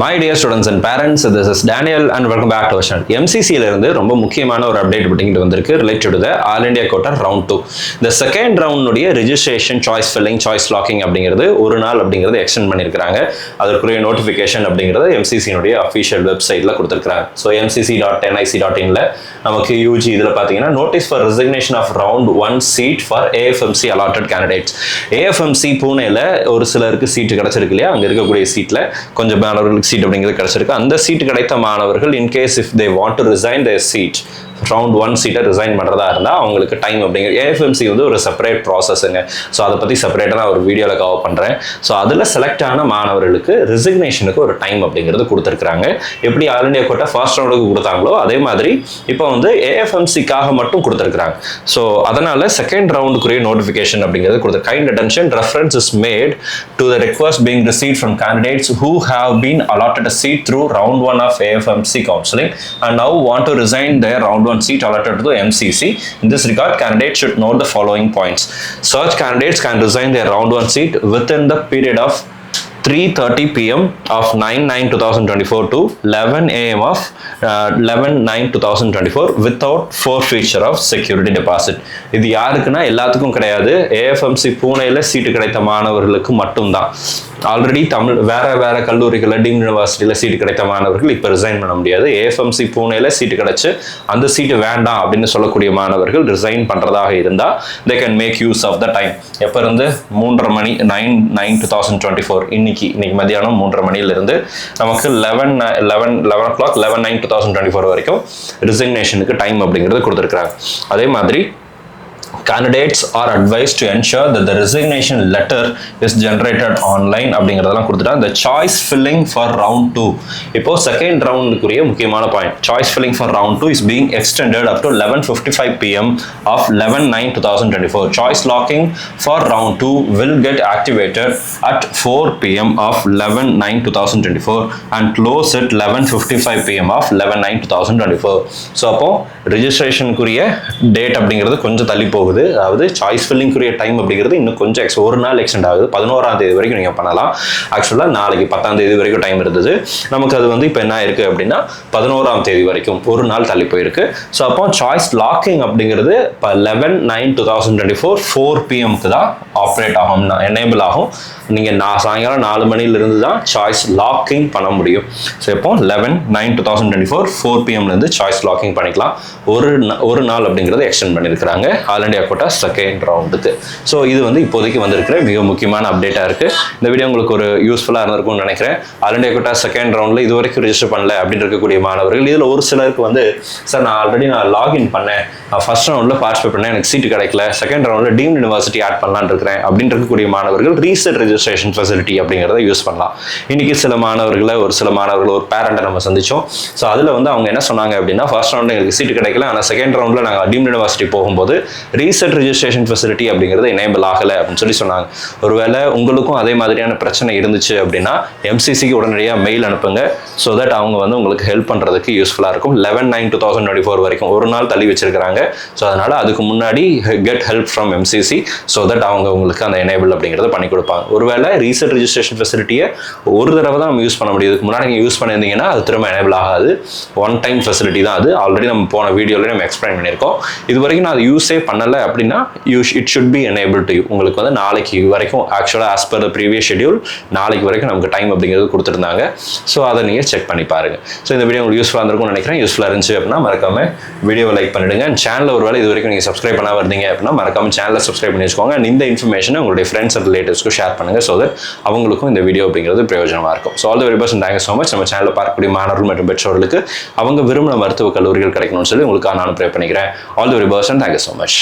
My dear students and parents, this is Daniel and welcome back to our channel. MCC இருந்து ரொம்ப முக்கியமான ஒரு update பண்ணிட்டு வந்திருக்கு related to the all India quota round 2. இந்த second round உடைய registration, choice filling, choice locking அப்படிங்கிறது ஒரு நாள் அப்படிங்கிறது எக்ஸ்டெண்ட் பண்ணியிருக்காங்க. அதற்குரிய நோட்டிஃபிகேஷன் அப்படிங்கிறது MCC உடைய அஃபிஷியல் வெப்சைட்ல கொடுத்திருக்காங்க. ஸோ mcc.nic.in நமக்கு UG இதில் பார்த்தீங்கன்னா notice for resignation of round 1 seat for AFMC allotted candidates. AFMC பூனேல ஒரு சிலருக்கு சீட்டு கிடைச்சிருக்கு இல்லையா, அங்கே இருக்கக்கூடிய சீட்டில் கொஞ்சம் மாணவர்களுக்கு சீட் அப்படிங்கிறது கிடைச்சிருக்கு. அந்த சீட் கிடைத்த மாணவர்கள் in case if they want to resign their seat, round 1 சீட்டை ரிசைன் பண்ணுறதா இருந்தால் அவங்களுக்கு டைம் அப்படிங்கிற AFMC வந்து ஒரு செப்பரேட் ப்ராசஸுங்க. ஸோ அதை பற்றி செப்பரேட்டாக நான் ஒரு வீடியோவில் கவர் பண்ணுறேன். ஸோ அதில் செலக்ட் ஆன மாணவர்களுக்கு ரிசிக்னேஷனுக்கு ஒரு டைம் அப்படிங்கிறது கொடுத்துருக்குறாங்க. எப்படி ஆல் இண்டியா கோட்டா ஃபர்ஸ்ட் ரவுண்டுக்கு கொடுத்தாங்களோ அதே மாதிரி இப்போ வந்து AFMCக்காக மட்டும் கொடுத்துருக்குறாங்க. ஸோ அதனால் செகண்ட் ரவுண்டுக்குரிய நோட்டிஃபிகேஷன் அப்படிங்கிறது கொடுத்து kind attention reference is made to the request being received from candidates who have been allotted a seat through round 1 of AFMC counseling and now want to resign their round 1 seat allotted to the MCC. In this regard, candidates should note the following points. Such candidates can resign their round 1 seat within the period of 3:30 p.m. of 9/9/2024 to 11 a.m. of 11/9/2024 without forfeiture of security deposit. இது யாருக்குன்னா எல்லாத்துக்கும் கிடையாது. AFMC பூனேல சீட்டு கிடைத்த மாணவர்களுக்கு மட்டும்தான். Already வேற கல்லூரிகளில் deemed யூனிவர்சிட்டியில் சீட்டு கிடைத்த மாணவர்கள் இப்போ ரிசைன் பண்ண முடியாது. AFMC பூனேல சீட்டு கிடைச்சு அந்த சீட்டு வேண்டாம் அப்படின்னு சொல்லக்கூடிய மாணவர்கள் ரிசைன் பண்ணுறதாக இருந்தால் they can make use of the time. எப்போ இருந்து 3:30 மணி 9/9/2024 இன்னைக்கு மதியானம் 3:30 மணியிலிருந்து நமக்கு 11/9/2024 வரைக்கும் ரிசிக்னேஷனுக்கு டைம் அப்படிங்கிறது கொடுத்துருக்குறாங்க. அதே மாதிரி candidates are advised to ensure that the resignation letter is generated online அப்படிங்கறதெல்லாம் கொடுத்துட்டாங்க. The choice filling for round 2, இப்போ செகண்ட் ரவுண்டுக்குரிய முக்கியமான point, choice filling for round 2 is being extended up to 11:55 p.m. of 11/9/2024. Choice locking for round 2 will get activated at 4 p.m. of 11/9/2024 and close at 11:55 p.m. of 11/9/2024. So அப்போ ரெஜிஸ்ட்ரேஷனுக்குரிய date அப்படிங்கிறது கொஞ்சம் தள்ளி போகுது. அதாவது choice ஃபில்லிங்குரிய time அப்படிங்கிறது இன்னும் கொஞ்சம் ஒரு நாள் எக்ஸ்டெண்ட் ஆகுது. 11ஆம் தேதி வரைக்கும் நீங்கள் பண்ணலாம். ஆக்சுவலாக நாளைக்கு 10ஆம் தேதி வரைக்கும் டைம் இருந்தது. நமக்கு அது வந்து இப்போ என்ன இருக்குது அப்படின்னா 11ஆம் தேதி வரைக்கும் ஒரு நாள் தள்ளி போயிருக்கு. ஸோ அப்போ சாய்ஸ் லாக்கிங் அப்படிங்கிறது இப்போ 11/9/2024 4 p.m.க்கு தான் ஆப்ரேட் ஆகும், எனேபிள் ஆகும். நீங்கள் சாயங்காலம் 4 மணிலிருந்து தான் சாய்ஸ் லாக்கிங் பண்ண முடியும். ஸோ இப்போ 11/9/2024 4 p.m.லேருந்து சாய்ஸ் லாக்கிங் பண்ணிக்கலாம். ஒரு நாள் அப்படிங்கிறது எக்ஸ்டெண்ட் பண்ணியிருக்கிறாங்க ஆல் இண்டியா கோட்டா செகண்ட் ரவுண்டுக்கு. ஸோ இது வந்து இப்போதைக்கு வந்திருக்கிற மிக முக்கியமான அப்டேட்டாக இருக்குது. இந்த வீடியோ உங்களுக்கு ஒரு யூஸ்ஃபுல்லாக இருந்திருக்கும்னு நினைக்கிறேன். ஆல் இண்டியா கோட்டா செகண்ட் ரவுண்டில் இது வரைக்கும் ரெஜிஸ்டர் பண்ணல அப்படின்னு இருக்கக்கூடிய மாணவர்கள், இதில் ஒரு சிலருக்கு வந்து சார் நான் ஆல்ரெடி லாகின் பண்ணேன், ஃபர்ஸ்ட் ரவுண்டில் பார்ட்டிசிபேட் பண்ணேன், எனக்கு சீட்டு கிடைக்கல, செகண்ட் ரவுண்டில் டீம்டு யூனிவர்சிட்டி ஆட் பண்ணலான்னு இருக்கிறேன் அப்படின்னு இருக்கக்கூடிய மாணவர்கள் ரீசெட் ரெஜிஸ்ட்ரேஷன் ஃபெசிலிட்டி அப்படிங்கிறத யூஸ் பண்ணலாம். இன்னைக்கு ஒரு சில மாணவர்கள் ஒரு பேரண்ட்டை நம்ம சந்திச்சோம். ஸோ அதில் வந்து அவங்க என்ன சொன்னாங்க அப்படின்னா, ஃபர்ஸ்ட் ரவுண்டில் எங்களுக்கு சீட்டு கிடைக்கல, ஆனால் செகண்ட் ரவுண்டில் நாங்கள் டீம்டு யூனிவர்சிட்டி போகும்போது ரீசெட் ரெஜிஸ்ட்ரேஷன் ஃபெசிலிட்டி அப்படிங்கிறது எனேபிள் ஆகலை அப்படின்னு சொல்லி சொன்னாங்க. ஒருவேளை உங்களுக்கும் அதே மாதிரியான பிரச்சனை இருந்துச்சு அப்படின்னா MCCக்கு உடனடியாக மெயில் அனுப்புங்க. ஸோ தட் அவங்க வந்து உங்களுக்கு ஹெல்ப் பண்ணுறதுக்கு யூஸ்ஃபுல்லாக இருக்கும். 11/9/2024 வரைக்கும் ஒரு நாள் தள்ளி வச்சிருக்கிறாங்க. ஸோ அதனால் அதுக்கு முன்னாடி get help from MCC so that அவங்க உங்களுக்கு அந்த எனேபிள் அப்படிங்கிறத பண்ணி கொடுப்பாங்க. ஒருவேளை ரீசெட் ரெஜிஸ்ட்ரேஷன் ஃபெசிலிட்டியை ஒரு தடவை தான் நம்ம யூஸ் பண்ண முடியும். இதுக்கு முன்னாடி நீங்கள் யூஸ் பண்ணியிருந்தீங்கன்னா அது திரும்ப எனேபிள் ஆகாது. ஒன் டைம் ஃபெசிலிட்டி தான் அது. ஆல்ரெடி நம்ம போன வீடியோவில் நம்ம எக்ஸ்பிளைன் பண்ணியிருக்கோம். இது வரைக்கும் நான் அது யூஸே பண்ணலை அப்படின்னா it should be enable to you. உங்களுக்கு வந்து நாளைக்கு வரைக்கும் ஆக்சுவலாக as per the previous schedule நாளைக்கு வரைக்கும் நமக்கு டைம் அப்படிங்கிறது கொடுத்துருந்தாங்க. ஸோ அதை நீங்கள் செக் பண்ணி பாருங்க. ஸோ இந்த வீடியோ உங்களுக்கு யூஸ்ஃபுல்லாக இருக்கும்னு நினைக்கிறேன். யூஸ்ஃபுல்லாக இருந்துச்சு அப்படின்னா மறக்காம வீடியோவை லைக் பண்ணிடுங்க. சேனலில் ஒரு வேலை இது வரைக்கும் நீங்கள் சப்ஸ்கிரைப் பண்ணாம இருந்தீங்க அப்படின்னா மறக்காம சேனலை சப்ஸ்கிரைப் பண்ணி வச்சுக்கோங்க. அண்ட் இந்த இன்ஃபர்மேஷனை உங்களுடைய ஃப்ரெண்ட்ஸ் அண்ட் ரிலேட்டிவ்ஸ்க்கு ஷேர் பண்ணுங்க. ஸோ தட் அவங்களுக்கும் இந்த வீடியோ அப்படிங்கிறது பிரயோஜனமாக இருக்கும். So all the very best and thank you so much. நம்ம சேனலில் பார்க்கக்கூடிய மாணவர்கள் மற்றும் பெற்றோர்களுக்கு அவங்க விரும்பின மருத்துவ கல்லூரிகள் கிடைக்கணும்னு சொல்லி உங்களுக்கு நான் ப்ரே பண்ணிக்கிறேன். All the very best and thank you so much.